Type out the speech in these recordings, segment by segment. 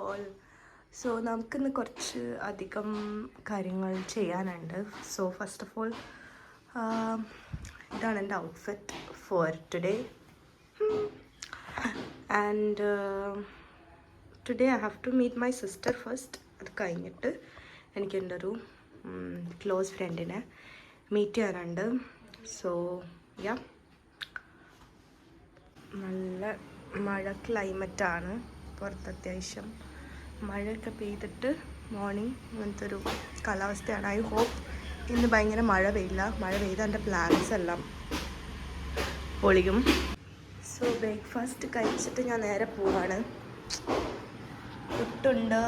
All. So നമുക്കിന്ന് കുറച്ച് അധികം കാര്യങ്ങൾ ചെയ്യാനുണ്ട്. സോ ഫസ്റ്റ് ഓഫ് ഓൾ ഇതാണ് എൻ്റെ outfit for today. And today I have to meet my sister first. അത് കഴിഞ്ഞിട്ട് എനിക്ക് എൻ്റെ ഒരു ക്ലോസ് ഫ്രണ്ടിനെ മീറ്റ് ചെയ്യാനുണ്ട്. സോ യാ, നല്ല മഴ ക്ലൈമറ്റാണ് പുറത്ത്. അത്യാവശ്യം മഴയൊക്കെ പെയ്തിട്ട് മോർണിംഗ് അങ്ങനത്തെ ഒരു കാലാവസ്ഥയാണ്. ഐ ഹോപ്പ് ഇന്ന് ഭയങ്കര മഴ പെയ്യില്ല. മഴ പെയ്ത എൻ്റെ പ്ലാൻസ് എല്ലാം പൊളിയും. സോ ബ്രേക്ക്ഫാസ്റ്റ് കഴിച്ചിട്ട് ഞാൻ നേരെ പോവാണ്. പുട്ടുണ്ട്,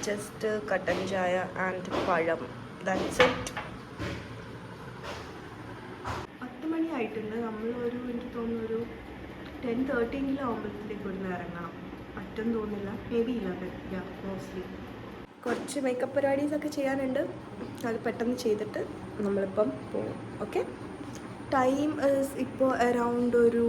ജസ്റ്റ് കട്ടൻ ചായ ആൻഡ് പഴം. That's it. 10 മണി ആയിട്ടുണ്ട്. നമ്മളൊരു എനിക്ക് തോന്നുന്നു ഒരു 10:13 ആകുമ്പോഴത്തേക്ക് ഇവിടുന്ന് ഇറങ്ങണം. പറ്റും തോന്നില്ല, മേ ബി 11 മോസ്റ്റ്ലി. കുറച്ച് മേക്കപ്പ് പരിപാടീസൊക്കെ ചെയ്യാനുണ്ട്. അത് പെട്ടെന്ന് ചെയ്തിട്ട് നമ്മളിപ്പം പോകും. ഓക്കെ, ടൈം ഇപ്പോൾ അറൗണ്ട് ഒരു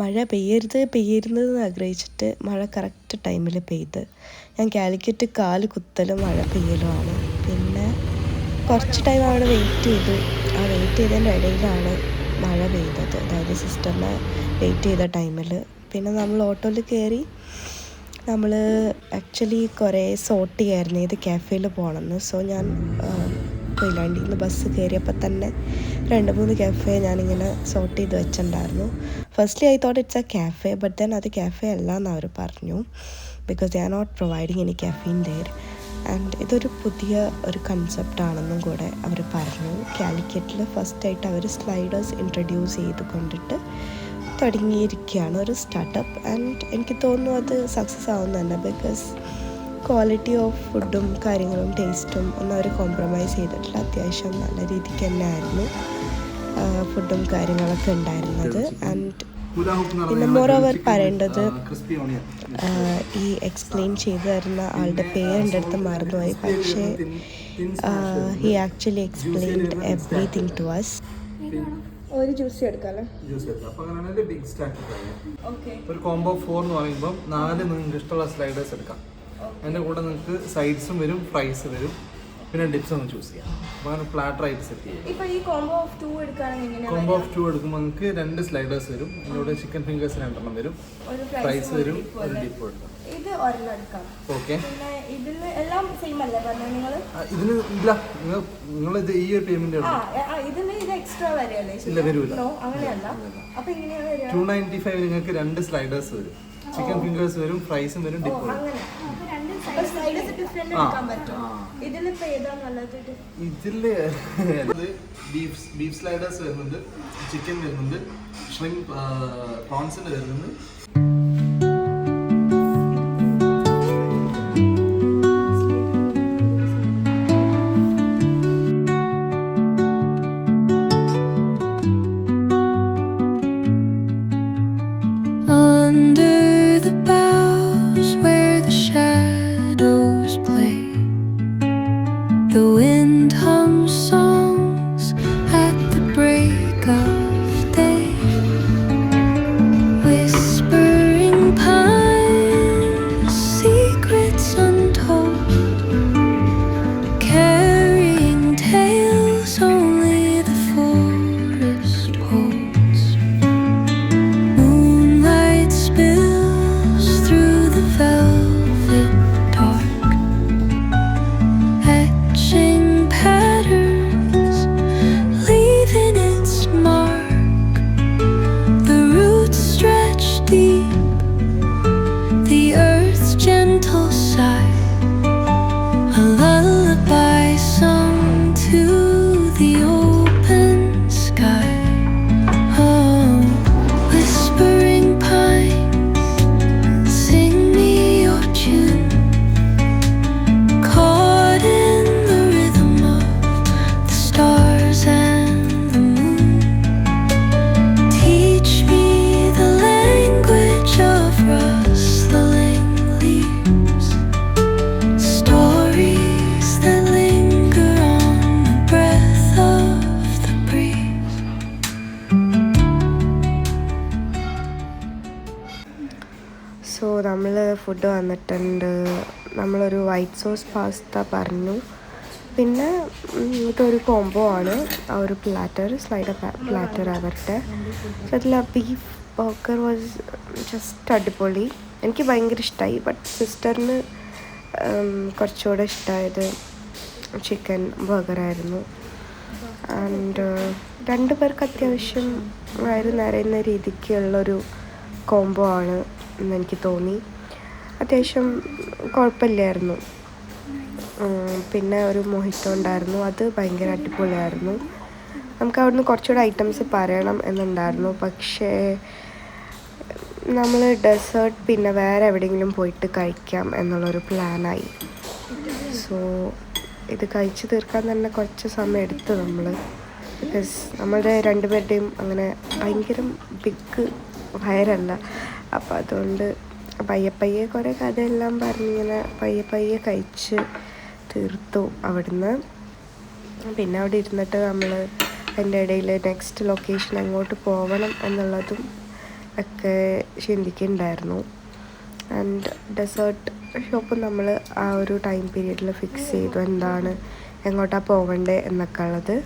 മഴ പെയ്യരുതെന്ന് ആഗ്രഹിച്ചിട്ട് മഴ കറക്റ്റ് ടൈമിൽ പെയ്ത്. ഞാൻ കാലിക്കറ്റ് കാല് കുത്തലും മഴ പെയ്യലുമാണ്. പിന്നെ കുറച്ച് ടൈം അവിടെ വെയിറ്റ് ചെയ്തു. ആ വെയിറ്റ് ചെയ്തതിൻ്റെ ഇടയിലാണ് മഴ പെയ്തത്. അതായത് സിസ്റ്ററിനെ വെയിറ്റ് ചെയ്ത ടൈമിൽ. പിന്നെ നമ്മൾ ഓട്ടോയിൽ കയറി. നമ്മൾ ആക്ച്വലി കുറേ സോർട്ട് ചെയ്യായിരുന്നു ഏത് ക്യാഫേയിൽ പോകണമെന്ന്. സോ ഞാൻ കൊയിലാണ്ടിയിൽ നിന്ന് ബസ് കയറിയപ്പോൾ തന്നെ 2-3 ക്യാഫേ ഞാനിങ്ങനെ സോർട്ട് ചെയ്ത് വെച്ചിട്ടുണ്ടായിരുന്നു. Firstly I thought it's a cafe, but then അത് ക്യാഫേ അല്ല എന്ന് അവർ പറഞ്ഞു. Because they are not providing any caffeine there. And ഇതൊരു പുതിയ ഒരു കൺസെപ്റ്റാണെന്നും കൂടെ അവർ പറഞ്ഞു. കാലിക്കറ്റിൽ ഫസ്റ്റായിട്ട് അവർ സ്ലൈഡേഴ്സ് ഇൻട്രൊഡ്യൂസ് ചെയ്ത് കൊണ്ടിട്ട് തുടങ്ങിയിരിക്കുകയാണ് ഒരു സ്റ്റാർട്ടപ്പ്. ആൻഡ് എനിക്ക് തോന്നുന്നു അത് സക്സസ് ആവുന്നു തന്നെ. ബിക്കോസ് ക്വാളിറ്റി ഓഫ് ഫുഡും കാര്യങ്ങളും ടേസ്റ്റും ഒന്നും അവർ കോംപ്രമൈസ് ചെയ്തിട്ടില്ല. അത്യാവശ്യം നല്ല രീതിക്ക് തന്നെ ആയിരുന്നു ഫുഡും കാര്യങ്ങളൊക്കെ ഉണ്ടായിരുന്നത്. ആൻഡ് പിന്നെ മോറോവർ പറയേണ്ടത്, ഈ എക്സ്പ്ലെയിൻ ചെയ്തു തരുന്ന ആളുടെ പേര് എൻ്റെ അടുത്ത് മറന്നുപോയി. പക്ഷേ he actually explained everything to us. ഒരു ജ്യൂസ് എടുക്കാം. അപ്പോൾ അങ്ങനെയാണെങ്കിൽ ബിഗ് സ്റ്റാക്ക് ഒരു കോംബോ 4 എന്ന് പറയുമ്പോൾ 4 നിങ്ങൾക്ക് ഇഷ്ടമുള്ള സ്ലൈഡേഴ്സ് എടുക്കാം. അതിൻ്റെ കൂടെ നിങ്ങൾക്ക് സൈഡ്സും വരും, ഫ്രൈസ് വരും, പിന്നെ ഡിപ്സ് ഒന്ന് ചൂസ് ചെയ്യാം. അപ്പോൾ അങ്ങനെ പ്ലാറ്റർ ആയിട്ട് സെറ്റ് ചെയ്യാം. ഇപ്പോൾ ഈ കോംബോ ഓഫ് 2 എടുക്കുകയാണെങ്കിൽ കോംബോ ഓഫ് 2 എടുക്കുമ്പോൾ നിങ്ങൾക്ക് 2 സ്ലൈഡേഴ്സ് വരും. അതിലൂടെ ചിക്കൻ ഫിംഗേഴ്സ് 2 വരും, ഫ്രൈസ് വരും, ഒരു ഡിപ്പ് എടുക്കാം. ഇത് ഒരെണ്ണം എടുക്കാം. ഓക്കെ, പിന്നെ ഇതിൽ എല്ലാം സെയിം അല്ലേ പറഞ്ഞത് നിങ്ങൾ? ഇതിന് ഇല്ല, നിങ്ങൾ ഇത് ഈ ഒരു പേയ്മെന്റ് ഇതിന് ഇത് എക്സ്ട്രാ വരെയല്ലേ? ഇല്ല, വരില്ല. അങ്ങനെയല്ല. അപ്പോൾ എങ്ങനെയാണ് വരിക? 295 നിങ്ങൾക്ക് 2 സ്ലൈഡേഴ്സ് വരും, ചിക്കൻ ഫിംഗേഴ്സ് വരും, ഫ്രൈസും വരും, ഡിപ്പ് വരും. ഇതില് ബീഫ് സ്ലൈഡേഴ്സ് വരുന്നുണ്ട്, ചിക്കൻ വരുന്നുണ്ട്, ഷ്രിംപ് പ്രോൺസിന്റെ വരുന്നുണ്ട്. Under the boughs where the shadows play, The wind hums songs at the break of day, whispering pines, secrets untold, carrying tales only the forest holds. Moonlight spills through the velvet dark, etching patterns, leaving its mark. The roots stretch deep, the earth's gentle sigh, a lullaby sung to the open sky. Oh, whispering pines, sing me your tune, caught in the rhythm of the stars and the moon. Teach me the language of rustling leaves, stories that linger on the breath of the breeze. So നമ്മൾ food വന്നിട്ടുണ്ട്. നമ്മളൊരു white sauce pasta പറഞ്ഞു. പിന്നെ ഇതൊരു combo ആണ്. ആ ഒരു platter, slider platter അവരുടെ. സോ അതിൽ ബീഫ് ബർഗർ വാസ് ജസ്റ്റ് അടിപൊളി. എനിക്ക് ഭയങ്കര ഇഷ്ടമായി. ബട്ട് സിസ്റ്ററിന് കുറച്ചുകൂടെ ഇഷ്ടമായത് ചിക്കൻ ബർഗറായിരുന്നു. ആൻഡ് രണ്ട് പേർക്ക് അത്യാവശ്യം വയറ് നിറയുന്ന രീതിക്കുള്ളൊരു കോംബോ ആണ് എന്ന് എനിക്ക് തോന്നി. അത്യാവശ്യം കുഴപ്പമില്ലായിരുന്നു. പിന്നെ ഒരു മൊഹിറ്റോ ഉണ്ടായിരുന്നു, അത് ഭയങ്കര അടിപൊളിയായിരുന്നു. നമുക്ക് അവിടുന്ന് കുറച്ചുകൂടെ ഐറ്റംസ് പറയണം എന്നുണ്ടായിരുന്നു. പക്ഷേ നമ്മൾ ഡെസേർട്ട് പിന്നെ വേറെ എവിടെയെങ്കിലും പോയിട്ട് കഴിക്കാം എന്നുള്ളൊരു പ്ലാനായി. സോ ഇത് കഴിച്ച് തീർക്കാൻ തന്നെ കുറച്ച് സമയം എടുത്തു നമ്മൾ. ബിക്കോസ് നമ്മളുടെ രണ്ടുപേരുടെയും അങ്ങനെ ഭയങ്കര ബിഗ് വയറല്ല. അപ്പോൾ അതുകൊണ്ട് പയ്യെ കുറേ കഥയെല്ലാം പറഞ്ഞിങ്ങനെ പയ്യെ കഴിച്ച് തീർത്തു അവിടുന്ന്. പിന്നെ അവിടെ ഇരുന്നിട്ട് നമ്മൾ അതിൻ്റെ ഇടയിൽ നെക്സ്റ്റ് ലൊക്കേഷൻ എങ്ങോട്ട് പോകണം എന്നുള്ളതും ഒക്കെ ചിന്തിക്കുന്നുണ്ടായിരുന്നു. ആൻഡ് ഡെസേർട്ട് ഷോപ്പ് നമ്മൾ ആ ഒരു ടൈം പീരീഡിൽ ഫിക്സ് ചെയ്തു, എന്താണ് എങ്ങോട്ടാണ് പോകണ്ടേ എന്നൊക്കെ ഉള്ളത്.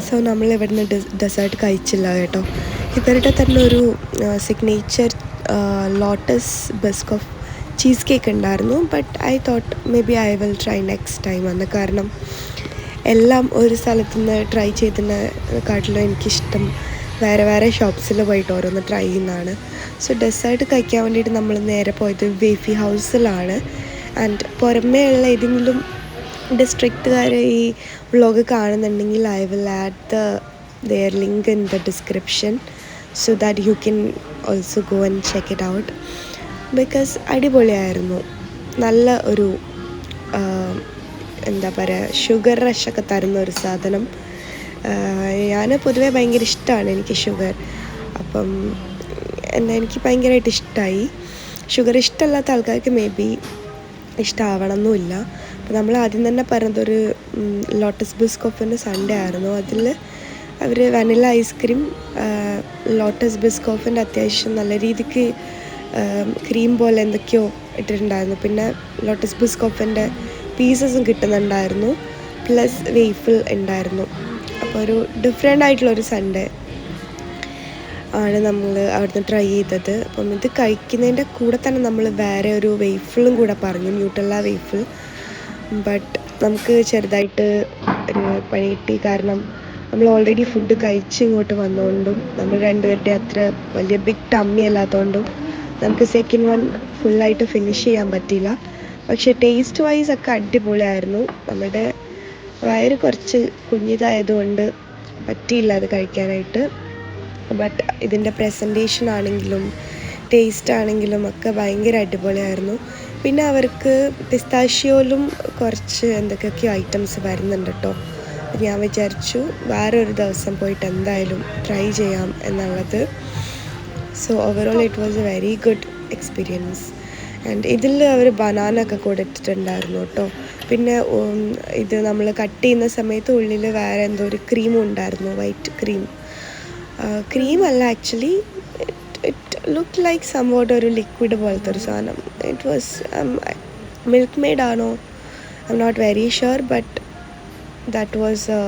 സോ നമ്മൾ ഇവിടുന്ന് ഡെസേർട്ട് കഴിച്ചില്ല കേട്ടോ. ഇവരുടെ തന്നെ ഒരു signature Lotus Biscoff cheesecake ഉണ്ടായിരുന്നു. But I thought maybe I will try next time എന്ന്. കാരണം എല്ലാം ഒരു സ്ഥലത്തു നിന്ന് ട്രൈ ചെയ്തതിനെക്കാട്ടിലും എനിക്കിഷ്ടം വേറെ ഷോപ്സിൽ പോയിട്ട് ഓരോന്ന് ട്രൈ ചെയ്യുന്നതാണ്. സോ ഡെസേർട്ട് കഴിക്കാൻ വേണ്ടിയിട്ട് നമ്മൾ നേരെ പോയത് വേഫി ഹൗസിലാണ്. ആൻഡ് പുറമേ ഉള്ള ഏതെങ്കിലും ഡിസ്ട്രിക്റ്റുകാർ ഈ വ്ളോഗ് കാണുന്നുണ്ടെങ്കിൽ I will add the their link in the description so that you can also go and check it out. Because അടിപൊളിയായിരുന്നു. നല്ല ഒരു എന്താ പറയുക, ഷുഗർ റഷൊക്കെ തരുന്ന ഒരു സാധനം. ഞാൻ പൊതുവേ ഭയങ്കര ഇഷ്ടമാണ് എനിക്ക് ഷുഗർ. അപ്പം എനിക്ക് ഭയങ്കരമായിട്ട് ഇഷ്ടമായി. ഷുഗർ ഇഷ്ടമല്ലാത്ത ആൾക്കാർക്ക് മേ ബി ഇഷ്ടമാവണമെന്നുമില്ല. അപ്പോൾ നമ്മൾ ആദ്യം തന്നെ പറഞ്ഞതൊരു ലോട്ടസ് ബിസ്കോഫിൻ്റെ സൺഡേ ആയിരുന്നു. അതിൽ അവർ വനില ഐസ്ക്രീം, ലോട്ടസ് ബിസ്കോഫിൻ്റെ അത്യാവശ്യം നല്ല രീതിക്ക് ക്രീം പോലെ എന്തൊക്കെയോ ഇട്ടിട്ടുണ്ടായിരുന്നു. പിന്നെ ലോട്ടസ് ബിസ്കോഫിൻ്റെ പീസസും കിട്ടുന്നുണ്ടായിരുന്നു, പ്ലസ് വേഫിൾ ഉണ്ടായിരുന്നു. അപ്പോൾ ഒരു ഡിഫറെൻ്റ് ആയിട്ടുള്ളൊരു സൺഡേ ആണ് നമ്മൾ അവിടുന്ന് ട്രൈ ചെയ്തത്. അപ്പം ഇത് കഴിക്കുന്നതിൻ്റെ കൂടെ തന്നെ നമ്മൾ വേറെ ഒരു വേഫിളും കൂടെ പറഞ്ഞു, ന്യൂട്ടെല്ല വേഫിൾ. ബട്ട് നമുക്ക് ചെറുതായിട്ട് ഒരു പണി കിട്ടി. കാരണം നമ്മൾ ഓൾറെഡി ഫുഡ് കഴിച്ച് ഇങ്ങോട്ട് വന്നതുകൊണ്ടും നമ്മൾ രണ്ടുപേരുടെ അത്ര വലിയ ബിഗ് ടമ്മി അല്ലാത്തതുകൊണ്ടും നമുക്ക് സെക്കൻഡ് വൺ ഫുള്ളായിട്ട് ഫിനിഷ് ചെയ്യാൻ പറ്റിയില്ല. പക്ഷേ ടേസ്റ്റ് വൈസ് ഒക്കെ അടിപൊളിയായിരുന്നു. നമ്മുടെ വയറ് കുറച്ച് കുഞ്ഞിതായതുകൊണ്ട് പറ്റിയില്ല അത് കഴിക്കാനായിട്ട്. ബട്ട് ഇതിൻ്റെ പ്രസൻറ്റേഷൻ ആണെങ്കിലും ടേസ്റ്റ് ആണെങ്കിലും ഒക്കെ ഭയങ്കര അടിപൊളിയായിരുന്നു. പിന്നെ അവർക്ക് പിസ്താഷ്യോയിലും കുറച്ച് എന്തൊക്കെയൊക്കെയോ ഐറ്റംസ് വരുന്നുണ്ട് കേട്ടോ. ഞാൻ വിചാരിച്ചു വേറൊരു ദിവസം പോയിട്ട് എന്തായാലും ട്രൈ ചെയ്യാം എന്നുള്ളത്. So overall it was A very good experience. And ഇതിൽ അവർ ബനാന ഒക്കെ കൊടുത്തിട്ടുണ്ടായിരുന്നു കേട്ടോ. പിന്നെ ഇത് നമ്മൾ കട്ട് ചെയ്യുന്ന സമയത്ത് ഉള്ളിൽ വേറെ എന്തോ ഒരു ക്രീമും ഉണ്ടായിരുന്നു, വൈറ്റ് ക്രീം അല്ല actually. It look like somewhat ഒരു ലിക്വിഡ് പോലത്തെ ഒരു സാധനം. ഇറ്റ് വാസ് മിൽക്ക് മെയ്ഡ് ആണോ, I am not very sure, but that was a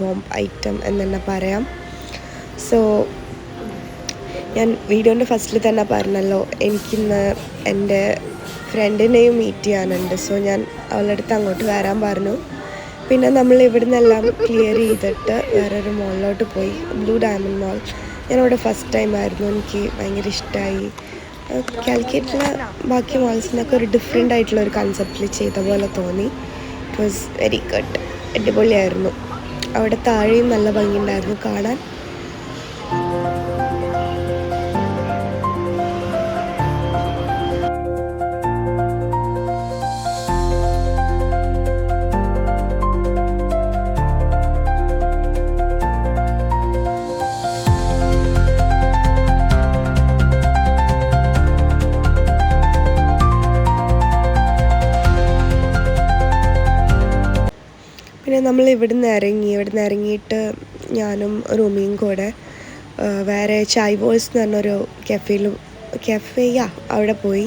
bomb item എന്ന് തന്നെ പറയാം. സോ ഞാൻ വീഡിയോൻ്റെ ഫസ്റ്റിൽ തന്നെ പറഞ്ഞല്ലോ, എനിക്കിന്ന് എൻ്റെ ഫ്രണ്ടിനെയും മീറ്റ് ചെയ്യാനുണ്ട്. സോ ഞാൻ അവളുടെ അടുത്ത് അങ്ങോട്ട് വരാൻ പറഞ്ഞു. പിന്നെ നമ്മൾ ഇവിടെ നിന്നെല്ലാം ക്ലിയർ ചെയ്തിട്ട് വേറൊരു മോളിലോട്ട് പോയി, ബ്ലൂ ഡയമണ്ട് മോൾ. ഞാനവിടെ ഫസ്റ്റ് ടൈം ആയിരുന്നു, എനിക്ക് ഭയങ്കര ഇഷ്ടമായി. കാലിക്കറ്റിലെ ബാക്കി മോൾസിനൊക്കെ ഒരു ഡിഫറെൻ്റ് ആയിട്ടുള്ള ഒരു കൺസെപ്റ്റിൽ ചെയ്ത പോലെ തോന്നി. ഇറ്റ് വാസ് വെരി ഗുഡ്, അടിപൊളിയായിരുന്നു. അവിടെ താഴെയും നല്ല ഭംഗിയുണ്ടായിരുന്നു കാണാൻ. പിന്നെ നമ്മൾ ഇവിടുന്ന് ഇറങ്ങിയിട്ട് ഞാനും റൂമിയും കൂടെ വേറെ ചായ് ബോൾസ് എന്ന് പറഞ്ഞൊരു കഫേയാ അവിടെ പോയി.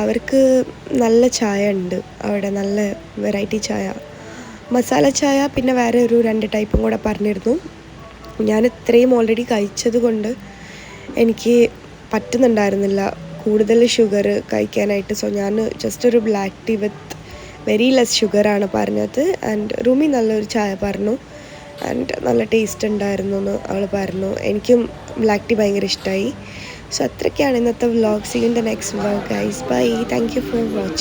അവർക്ക് നല്ല ചായ ഉണ്ട് അവിടെ, നല്ല വെറൈറ്റി ചായ, മസാല ചായ, പിന്നെ വേറെ ഒരു 2 ടൈപ്പും കൂടെ പറഞ്ഞിരുന്നു. ഞാൻ ഇത്രയും ഓൾറെഡി കഴിച്ചത് കൊണ്ട് എനിക്ക് പറ്റുന്നുണ്ടായിരുന്നില്ല കൂടുതൽ ഷുഗർ കഴിക്കാനായിട്ട്. സോ ഞാൻ ജസ്റ്റ് ഒരു black tea with very less ഷുഗറാണ് പറഞ്ഞത്. ആൻഡ് റൂമി നല്ലൊരു ചായ പറഞ്ഞു ആൻഡ് നല്ല ടേസ്റ്റ് ഉണ്ടായിരുന്നു എന്ന് അവൾ പറഞ്ഞു. എനിക്കും ബ്ലാക്ക് ടീ ഭയങ്കര ഇഷ്ടമായി. സോ അത്രയ്ക്കാണ് ഇന്നത്തെ vlog. See in the next vlog guys. Bye. Thank you for watching.